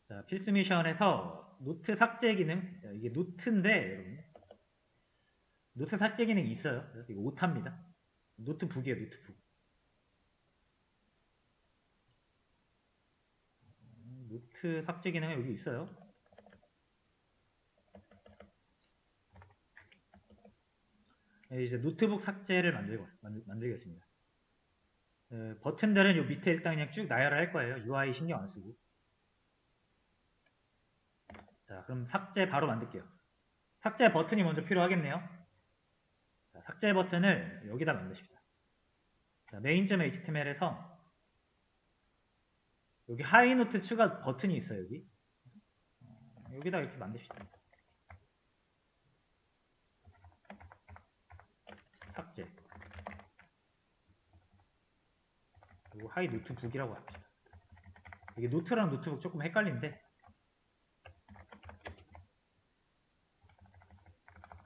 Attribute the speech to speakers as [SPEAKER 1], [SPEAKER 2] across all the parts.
[SPEAKER 1] 자, 필수 미션에서 노트 삭제 기능, 이게 노트인데 여러분 노트 삭제 기능이 있어요. 이거 오타입니다. 노트북이에요, 노트북. 노트 삭제 기능이 여기 있어요. 이제 노트북 삭제를 만들겠습니다. 버튼들은 요 밑에 일단 그냥 쭉 나열을 할 거예요. UI 신경 안 쓰고. 자, 그럼 삭제 바로 만들게요. 삭제 버튼이 먼저 필요하겠네요. 자, 삭제 버튼을 여기다 만드십니다. 자, main.html에서 여기 하이노트 추가 버튼이 있어요. 여기다 이렇게 만드십니다. 삭제. 그리고 하이 노트북이라고 합시다. 이게 노트랑 노트북 조금 헷갈리는데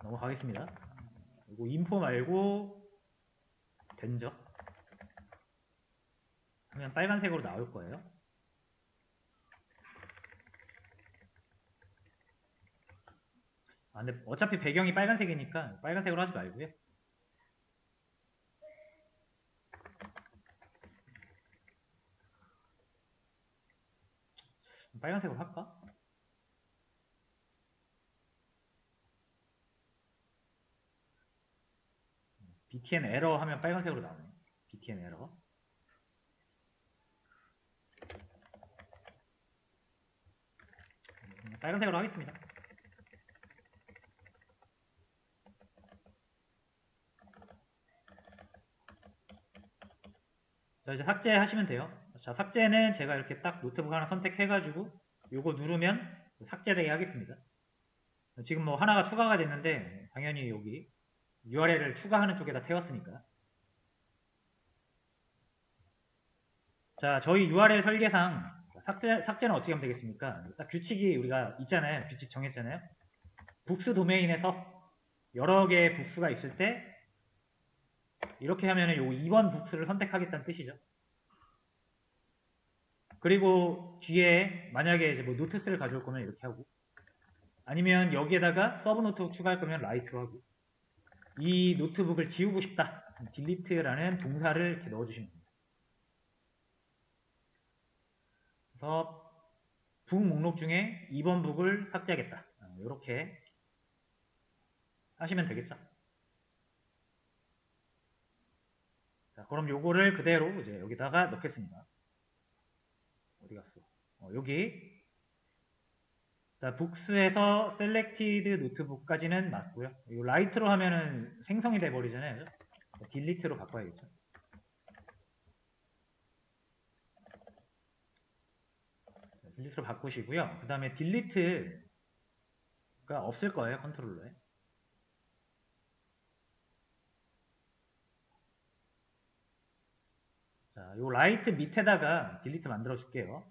[SPEAKER 1] 넘어가겠습니다. 그리고 인포 말고 된적 하면 빨간색으로 나올 거예요. 근데 어차피 배경이 빨간색이니까 빨간색으로 하지 말고요. 빨간색으로 할까? btn 에러 하면 빨간색으로 나오네. btn 에러. 빨간색으로 하겠습니다. 자, 이제 삭제하시면 돼요. 자, 삭제는 제가 이렇게 딱 노트북 하나 선택해가지고 요거 누르면 삭제되게 하겠습니다. 지금 뭐 하나가 추가가 됐는데 당연히 여기 URL을 추가하는 쪽에다 태웠으니까. 자, 저희 URL 설계상 삭제는 어떻게 하면 되겠습니까? 딱 규칙이 우리가 있잖아요. 규칙 정했잖아요. 북스 도메인에서 여러 개의 북스가 있을 때 이렇게 하면은 요 2번 북스를 선택하겠다는 뜻이죠. 그리고 뒤에 만약에 이제 뭐 노트스를 가져올 거면 이렇게 하고, 아니면 여기에다가 서브 노트북 추가할 거면 라이트로 하고, 이 노트북을 지우고 싶다, delete라는 동사를 이렇게 넣어주시면 됩니다. 그래서 북 목록 중에 2번 북을 삭제하겠다, 이렇게 하시면 되겠죠. 자, 그럼 요거를 그대로 이제 여기다가 넣겠습니다. 어디 갔어? 여기. 자, 북스에서 selected 노트북까지는 맞고요. 이거 라이트로 하면은 생성이 돼 버리잖아요. 딜리트로 바꿔야겠죠. 딜리트로 바꾸시고요. 그 다음에 딜리트가 없을 거예요, 컨트롤러에. 자, 요 라이트 밑에다가 딜리트 만들어 줄게요.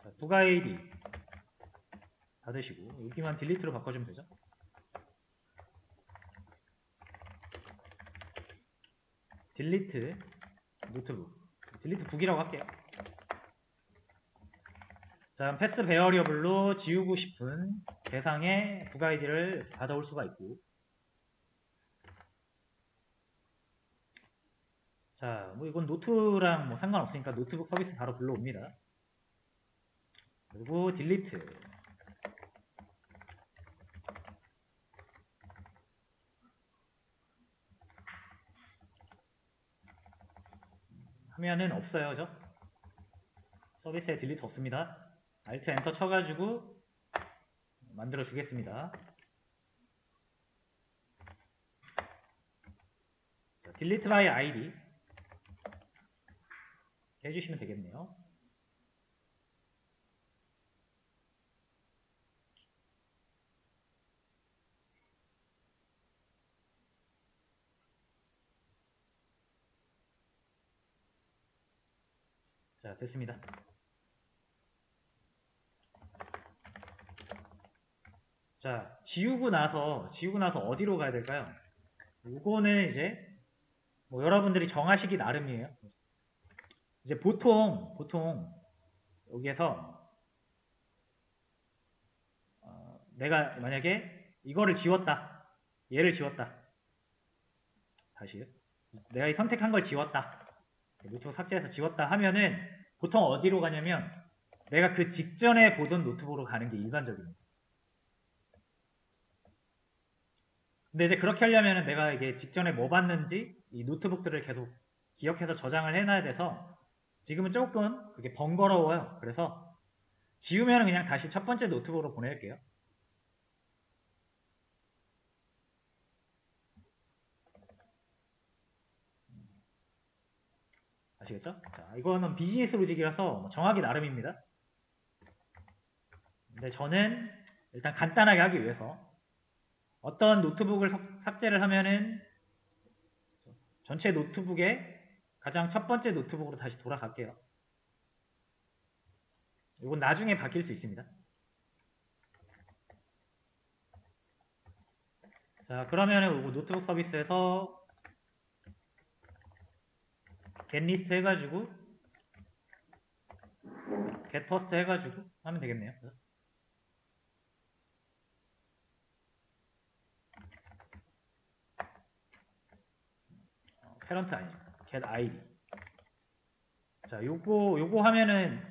[SPEAKER 1] 자, 북 아이디 받으시고 여기만 딜리트로 바꿔주면 되죠. 딜리트 노트북, 딜리트 북이라고 할게요. 자, 패스 베어리어블로 지우고 싶은 대상의 북 아이디를 받아올 수가 있고, 자, 뭐 이건 노트랑 뭐 상관없으니까 노트북 서비스 바로 불러옵니다. 그리고 딜리트 하면은 없어요, 그죠? 서비스에 딜리트 없습니다. Alt 엔터 쳐가지고 만들어 주겠습니다. 딜리트 바이 아이디 해주시면 되겠네요. 자, 됐습니다. 자, 지우고 나서 어디로 가야 될까요? 이거는 이제 뭐 여러분들이 정하시기 나름이에요. 이제 보통 여기에서 내가 만약에 이거를 지웠다. 얘를 지웠다. 다시 내가 이 선택한 걸 지웠다. 노트북 삭제해서 지웠다 하면은 보통 어디로 가냐면 내가 그 직전에 보던 노트북으로 가는 게 일반적입니다. 근데 이제 그렇게 하려면은 내가 이게 직전에 뭐 봤는지 이 노트북들을 계속 기억해서 저장을 해놔야 돼서 지금은 조금 그게 번거로워요. 그래서 지우면 그냥 다시 첫 번째 노트북으로 보낼게요. 아시겠죠? 자, 이거는 비즈니스 로직이라서 정하기 나름입니다. 근데 저는 일단 간단하게 하기 위해서 어떤 노트북을 삭제를 하면은 전체 노트북에 가장 첫 번째 노트북으로 다시 돌아갈게요. 이건 나중에 바뀔 수 있습니다. 자, 그러면은 노트북 서비스에서 getList 해가지고 getFirst 해가지고 하면 되겠네요. 패런트 아니죠. getID. 자, 요거 하면은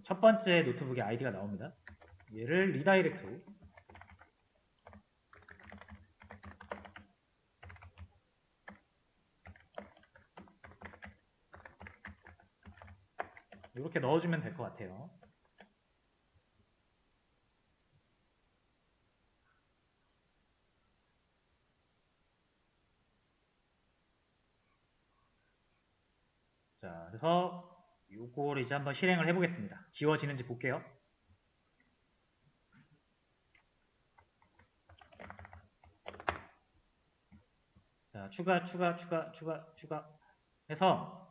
[SPEAKER 1] 첫 번째 노트북의 아이디가 나옵니다. 얘를 리다이렉트로 이렇게 넣어주면 될 것 같아요. 자, 그래서 요거를 이제 한번 실행을 해보겠습니다. 지워지는지 볼게요. 자, 추가 해서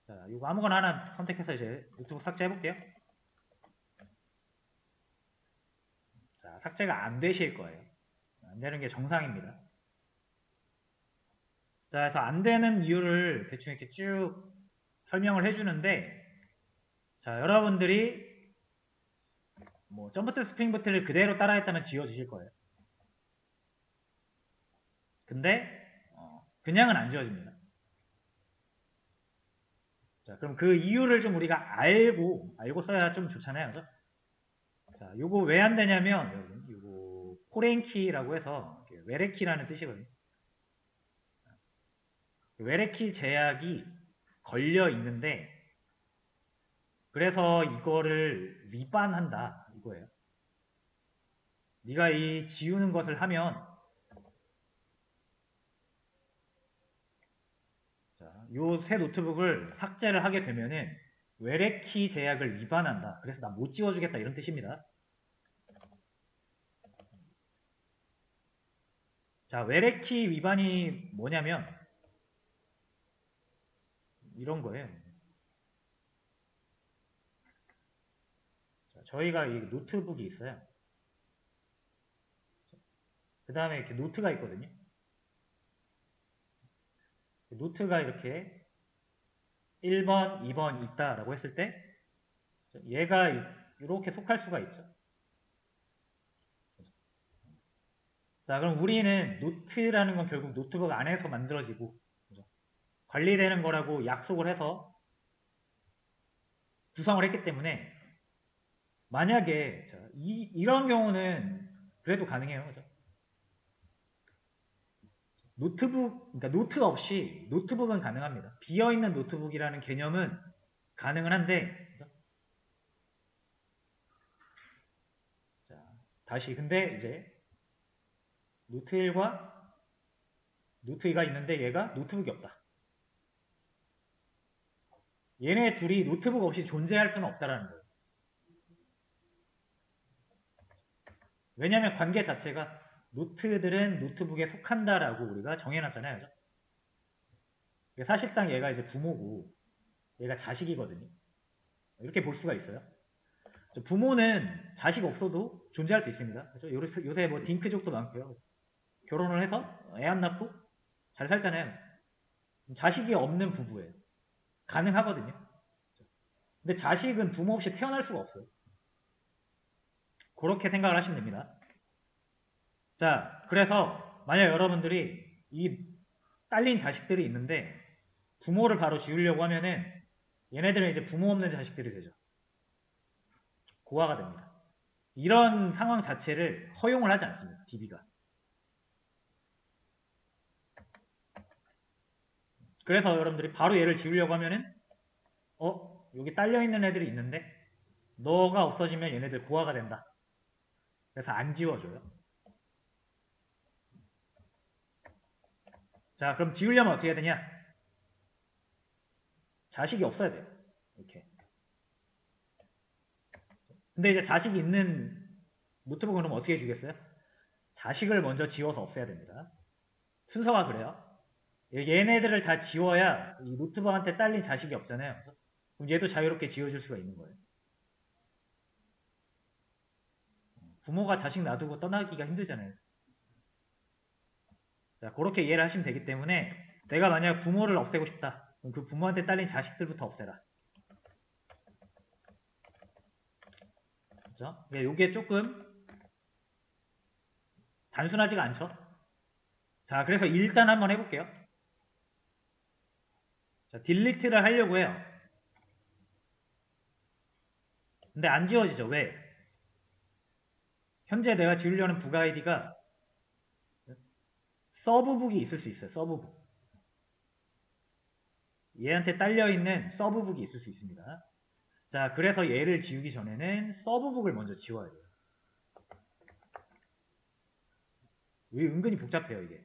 [SPEAKER 1] 자, 요거 아무거나 하나 선택해서 이제 노트북 삭제 해볼게요. 자, 삭제가 안 되실 거예요. 안 되는 게 정상입니다. 자, 그래서 안 되는 이유를 대충 이렇게 쭉 설명을 해주는데, 자, 여러분들이 뭐 점프트 스프링부트를 그대로 따라했다면 지워지실 거예요. 근데 그냥은 안 지워집니다. 자, 그럼 그 이유를 좀 우리가 알고 써야 좀 좋잖아요. 그죠? 자, 요거 왜 안 되냐면, 여러분, 요거 포렌키라고 해서 외래키라는 뜻이거든요. 외래키 제약이 걸려 있는데, 그래서 이거를 위반한다 이거예요. 네가 이 지우는 것을 하면, 자, 요 새 노트북을 삭제를 하게 되면은 외래키 제약을 위반한다. 그래서 나 못 지워주겠다 이런 뜻입니다. 자, 외래키 위반이 뭐냐면 이런 거예요. 자, 저희가 이 노트북이 있어요. 그 다음에 이렇게 노트가 있거든요. 노트가 이렇게 1번, 2번 있다라고 했을 때 얘가 이렇게 속할 수가 있죠. 자, 그럼 우리는 노트라는 건 결국 노트북 안에서 만들어지고 관리되는 거라고 약속을 해서 구성을 했기 때문에 만약에 이런 경우는 그래도 가능해요. 그죠? 노트북, 그러니까 노트 없이 노트북은 가능합니다. 비어있는 노트북이라는 개념은 가능은 한데, 그죠? 자, 다시 근데 이제 노트 1과 노트 2가 있는데 얘가 노트북이 없다. 얘네 둘이 노트북 없이 존재할 수는 없다라는 거예요. 왜냐하면 관계 자체가 노트들은 노트북에 속한다라고 우리가 정해놨잖아요. 그죠? 사실상 얘가 이제 부모고 얘가 자식이거든요. 이렇게 볼 수가 있어요. 부모는 자식 없어도 존재할 수 있습니다. 그죠? 요새 뭐 딩크족도 많고요. 결혼을 해서 애 안 낳고 잘 살잖아요. 자식이 없는 부부예요. 가능하거든요. 근데 자식은 부모 없이 태어날 수가 없어요. 그렇게 생각을 하시면 됩니다. 자, 그래서 만약 여러분들이 이 딸린 자식들이 있는데 부모를 바로 지우려고 하면은 얘네들은 이제 부모 없는 자식들이 되죠. 고아가 됩니다. 이런 상황 자체를 허용을 하지 않습니다. DB가. 그래서 여러분들이 바로 얘를 지우려고 하면은 여기 딸려있는 애들이 있는데 너가 없어지면 얘네들 고아가 된다. 그래서 안 지워줘요. 자, 그럼 지우려면 어떻게 해야 되냐? 자식이 없어야 돼요. 이렇게. 근데 이제 자식이 있는 노트북은 그럼 어떻게 주겠어요? 자식을 먼저 지워서 없애야 됩니다. 순서가 그래요. 얘네들을 다 지워야 이 노트북한테 딸린 자식이 없잖아요. 그럼 얘도 자유롭게 지워줄 수가 있는 거예요. 부모가 자식 놔두고 떠나기가 힘들잖아요. 자, 그렇게 이해를 하시면 되기 때문에 내가 만약 부모를 없애고 싶다. 그럼 그 부모한테 딸린 자식들부터 없애라. 그죠? 이게 조금 단순하지가 않죠? 자, 그래서 일단 한번 해볼게요. 자, 딜리트를 하려고 해요. 근데 안 지워지죠. 왜? 현재 내가 지우려는 북 아이디가 서브북이 있을 수 있어요. 서브북. 얘한테 딸려있는 서브북이 있을 수 있습니다. 자, 그래서 얘를 지우기 전에는 서브북을 먼저 지워야 돼요. 이게 은근히 복잡해요, 이게.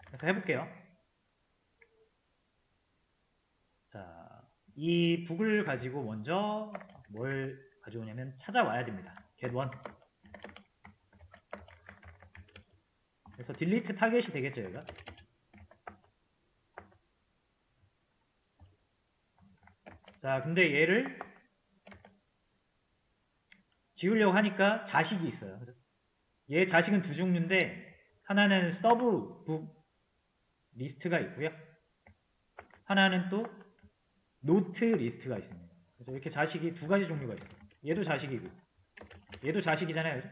[SPEAKER 1] 그래서 해볼게요. 자, 이 북을 가지고 먼저 뭘 가져오냐면 찾아와야 됩니다. get1. 그래서 딜리트 타겟이 되겠죠, 얘가. 자, 근데 얘를 지우려고 하니까 자식이 있어요. 얘 자식은 두 종류인데 하나는 서브 북 리스트가 있고요. 하나는 또 노트 리스트가 있습니다. 그래서 이렇게 자식이 두 가지 종류가 있어요. 얘도 자식이고 얘도 자식이잖아요. 그죠?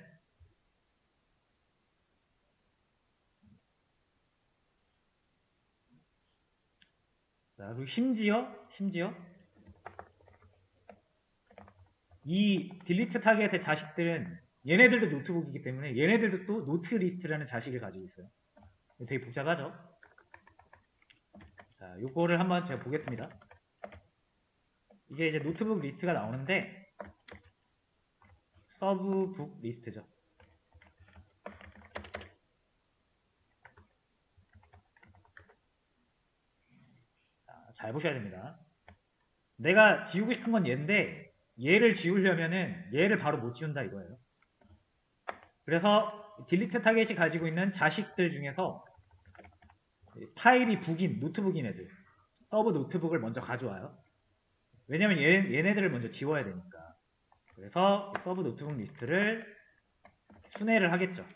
[SPEAKER 1] 자, 그리고 심지어 이 딜리트 타겟의 자식들은 얘네들도 노트북이기 때문에 얘네들도 또 노트 리스트라는 자식을 가지고 있어요. 되게 복잡하죠? 자, 요거를 한번 제가 보겠습니다. 이게 이제 노트북 리스트가 나오는데 서브북 리스트죠. 자, 잘 보셔야 됩니다. 내가 지우고 싶은 건 얘인데 얘를 지우려면은 얘를 바로 못 지운다 이거예요. 그래서 딜리트 타겟이 가지고 있는 자식들 중에서 타입이 북인, 노트북인 애들 서브 노트북을 먼저 가져와요. 왜냐면 얘네들을 먼저 지워야 되니까. 그래서 서브 노트북 리스트를 순회를 하겠죠.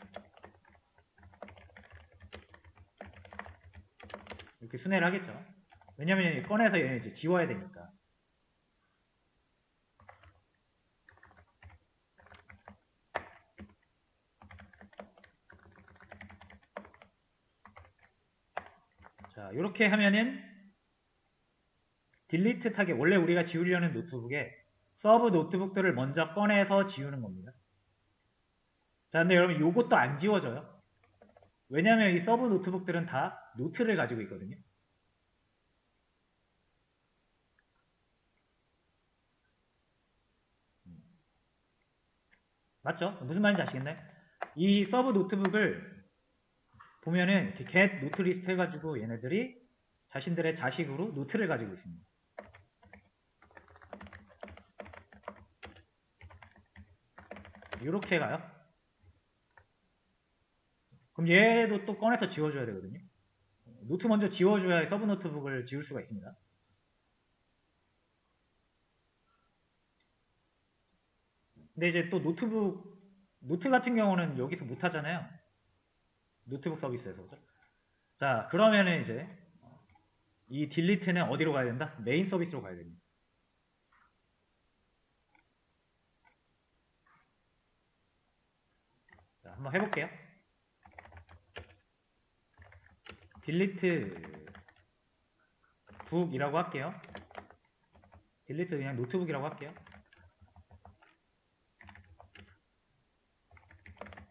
[SPEAKER 1] 이렇게 순회를 하겠죠. 왜냐면 꺼내서 얘네 이제 지워야 되니까. 자, 이렇게 하면은 딜리트 타겟, 원래 우리가 지우려는 노트북에 서브 노트북들을 먼저 꺼내서 지우는 겁니다. 자, 근데 여러분 이것도 안 지워져요. 왜냐면 이 서브 노트북들은 다 노트를 가지고 있거든요. 맞죠? 무슨 말인지 아시겠나요? 이 서브 노트북을 보면은 이렇게 get 노트 리스트 해가지고 얘네들이 자신들의 자식으로 노트를 가지고 있습니다. 이렇게 가요. 그럼 얘도 또 꺼내서 지워줘야 되거든요. 노트 먼저 지워줘야 서브 노트북을 지울 수가 있습니다. 근데 이제 또 노트 같은 경우는 여기서 못 하잖아요. 노트북 서비스에서. 자, 그러면은 이제 이 딜리트는 어디로 가야 된다? 메인 서비스로 가야 됩니다. 자, 한번 해볼게요. 딜리트 북이라고 할게요. 딜리트 그냥 노트북이라고 할게요.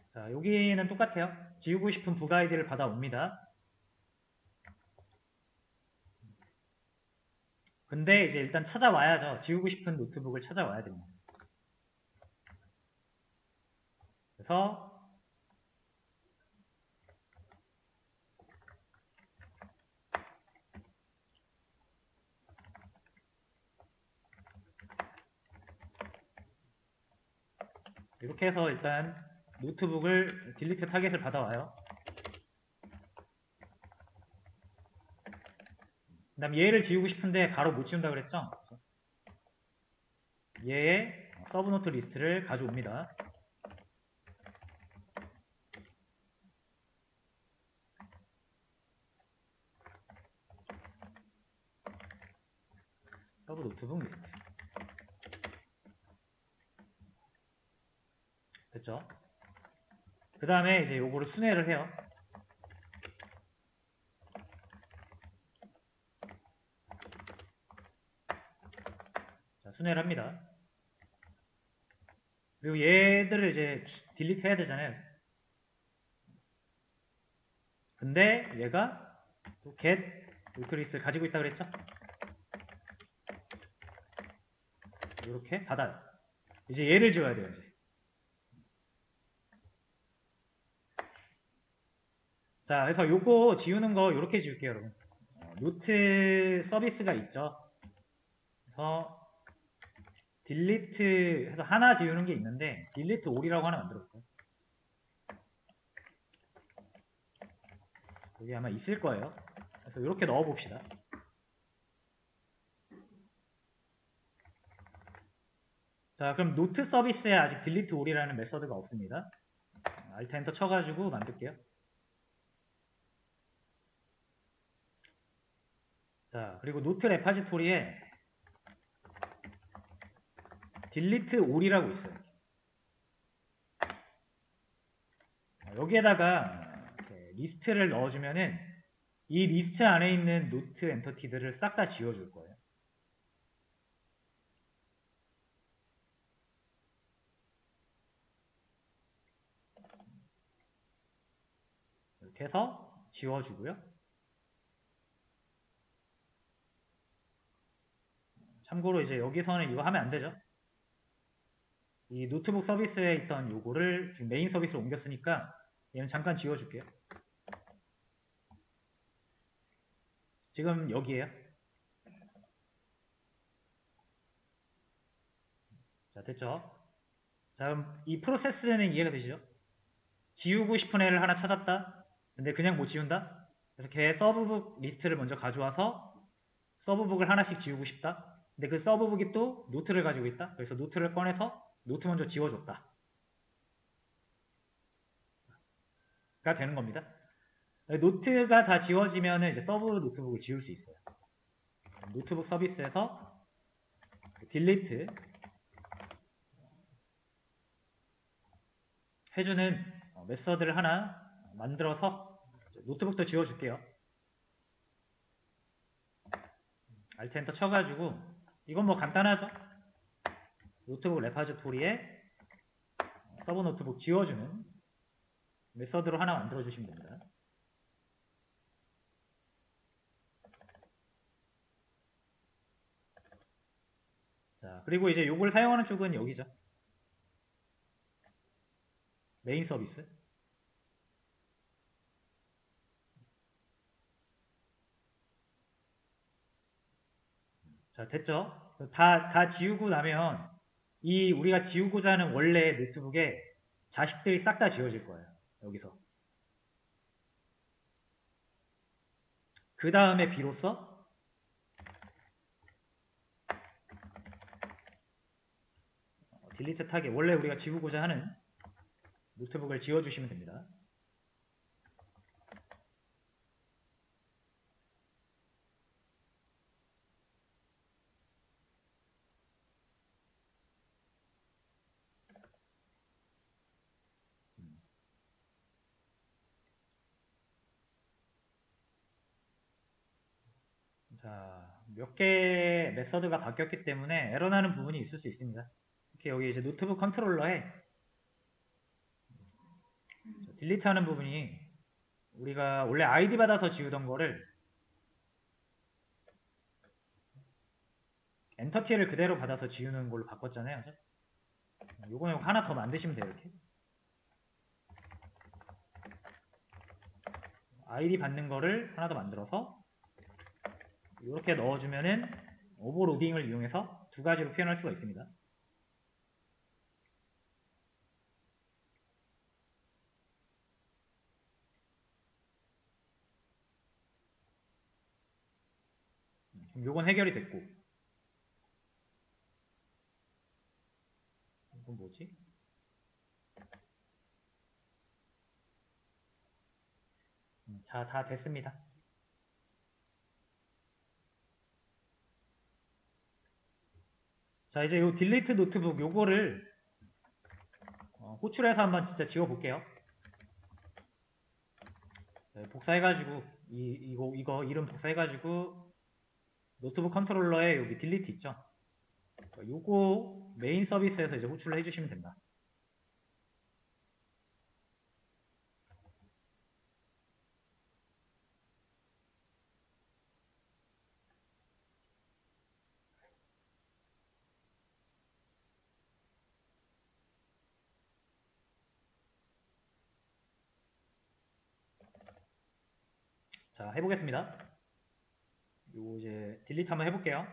[SPEAKER 1] 자, 여기는 똑같아요. 지우고 싶은 북 아이디를 받아옵니다. 근데 이제 일단 찾아와야죠. 지우고 싶은 노트북을 찾아와야 됩니다. 그래서 이렇게 해서 일단 노트북을 딜리트 타겟을 받아와요. 그 다음 얘를 지우고 싶은데 바로 못 지운다 그랬죠? 얘의 서브노트 리스트를 가져옵니다. 서브 노트북 리스트. 됐죠? 그 다음에 이제 요거를 순회를 해요. 자, 순회를 합니다. 그리고 얘들을 이제 딜리트 해야 되잖아요. 근데 얘가 또 get 노트리스트를 가지고 있다 그랬죠? 이렇게 받아요. 이제 얘를 지워야 돼요, 이제. 자, 그래서 요거 지우는 거 이렇게 지울게요, 여러분. 노트 서비스가 있죠. 그래서 딜리트 해서 하나 지우는 게 있는데 딜리트 올이라고 하나 만들었고요. 여기 아마 있을 거예요. 그래서 이렇게 넣어 봅시다. 자, 그럼 노트 서비스에 아직 딜리트 올이라는 메서드가 없습니다. 알트 엔터 쳐가지고 만들게요. 자, 그리고 노트 레파지토리에 딜리트 올이라고 있어요. 여기에다가 리스트를 넣어주면은 이 리스트 안에 있는 노트 엔터티들을 싹 다 지워줄 거예요. 이렇게 해서 지워주고요. 참고로 이제 여기서는 이거 하면 안 되죠. 이 노트북 서비스에 있던 요거를 지금 메인 서비스로 옮겼으니까 얘는 잠깐 지워줄게요. 지금 여기에요. 자, 됐죠? 자, 그럼 이 프로세스는 이해가 되시죠? 지우고 싶은 애를 하나 찾았다. 근데 그냥 못 지운다. 그래서 걔 서브북 리스트를 먼저 가져와서 서브북을 하나씩 지우고 싶다. 근데 그 서브북이 또 노트를 가지고 있다. 그래서 노트를 꺼내서 노트 먼저 지워줬다. 가 되는 겁니다. 노트가 다 지워지면 이제 서브 노트북을 지울 수 있어요. 노트북 서비스에서 딜리트 해주는 메서드를 하나 만들어서 노트북도 지워줄게요. 알트 엔터 쳐가지고 이건 뭐 간단하죠? 노트북 레파지토리에 서브 노트북 지워주는 메서드로 하나 만들어 주시면 됩니다. 자, 그리고 이제 요걸 사용하는 쪽은 여기죠. 메인 서비스. 자, 됐죠? 다 지우고 나면 이 우리가 지우고자 하는 원래 노트북에 자식들이 싹 다 지워질 거예요. 여기서. 그 다음에 비로소 딜리트 타겟, 원래 우리가 지우고자 하는 노트북을 지워주시면 됩니다. 자, 몇 개의 메서드가 바뀌었기 때문에 에러 나는 부분이 있을 수 있습니다. 이렇게 여기 이제 노트북 컨트롤러에 딜리트 하는 부분이 우리가 원래 아이디 받아서 지우던 거를 엔터키를 그대로 받아서 지우는 걸로 바꿨잖아요. 요거는 하나 더 만드시면 돼요. 이렇게 아이디 받는 거를 하나 더 만들어서 이렇게 넣어주면은 오버로딩을 이용해서 두 가지로 표현할 수가 있습니다. 요건 해결이 됐고, 이건 뭐지? 자, 다 됐습니다. 자, 이제 요 딜리트 노트북 요거를 호출해서 한번 진짜 지워볼게요. 네, 복사해가지고 이거 이름 복사해가지고 노트북 컨트롤러에 여기 딜리트 있죠? 요거 메인 서비스에서 이제 호출을 해주시면 된다. 자, 해보겠습니다. 요거 이제 딜리트 한번 해볼게요.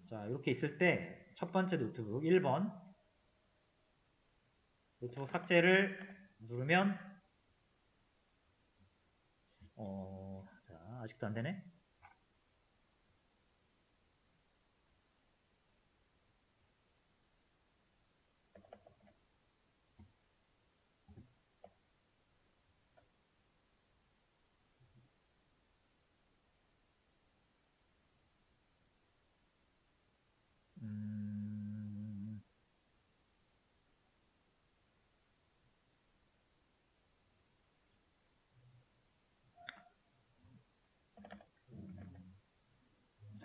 [SPEAKER 1] 자, 이렇게 있을 때 첫 번째 노트북 1번 노트북 삭제를 누르면 자, 아직도 안 되네.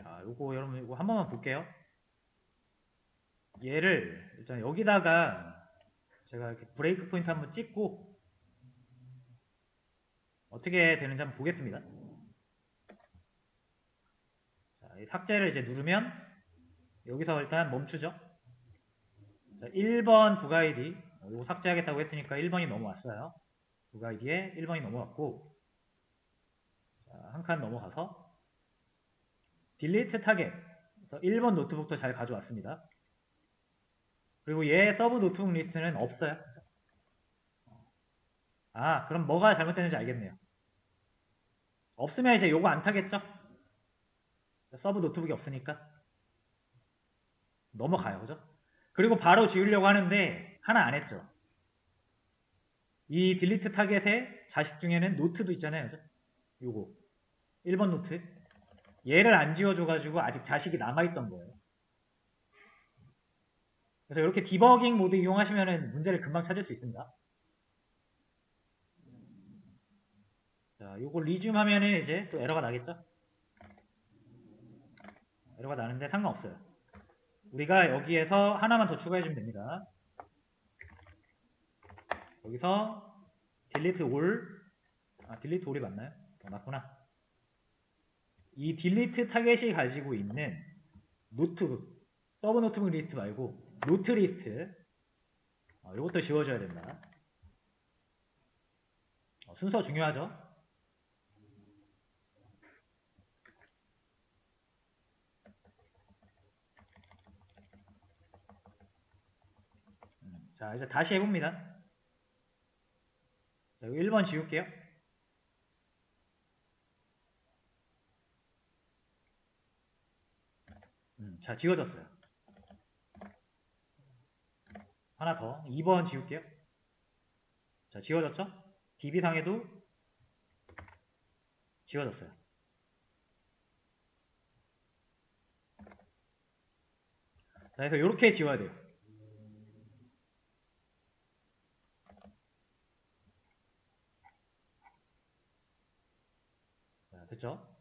[SPEAKER 1] 자, 요거 여러분 이거 한 번만 볼게요. 얘를 일단 여기다가 제가 이렇게 브레이크 포인트 한번 찍고 어떻게 되는지 한번 보겠습니다. 자, 이 삭제를 이제 누르면 여기서 일단 멈추죠. 자, 1번 북 아이디 이거 삭제하겠다고 했으니까 1번이 넘어왔어요. 북 아이디에 1번이 넘어왔고, 한 칸 넘어가서 딜리트 타겟 그래서 1번 노트북도 잘 가져왔습니다. 그리고 얘 서브 노트북 리스트는 없어요. 아, 그럼 뭐가 잘못됐는지 알겠네요. 없으면 이제 요거 안 타겠죠? 서브 노트북이 없으니까 넘어가요. 그죠? 그리고 바로 지우려고 하는데 하나 안 했죠. 이 딜리트 타겟의 자식 중에는 노트도 있잖아요. 그죠? 요거 1번 노트 얘를 안 지워줘가지고 아직 자식이 남아있던 거예요. 그래서 이렇게 디버깅 모드 이용하시면 문제를 금방 찾을 수 있습니다. 자, 요거 리줌 하면은 이제 또 에러가 나겠죠? 에러가 나는데 상관없어요. 우리가 여기에서 하나만 더 추가해주면 됩니다. 여기서 딜리트 올, 딜리트 올이 맞나요? 맞구나. 이 딜리트 타겟이 가지고 있는 노트북, 서브 노트북 리스트 말고 노트 리스트, 이것도 지워줘야 된다. 순서 중요하죠? 자, 이제 다시 해봅니다. 자, 1번 지울게요. 자, 지워졌어요. 하나 더. 2번 지울게요. 자, 지워졌죠? DB상에도 지워졌어요. 자, 그래서 이렇게 지워야 돼요. 됐죠?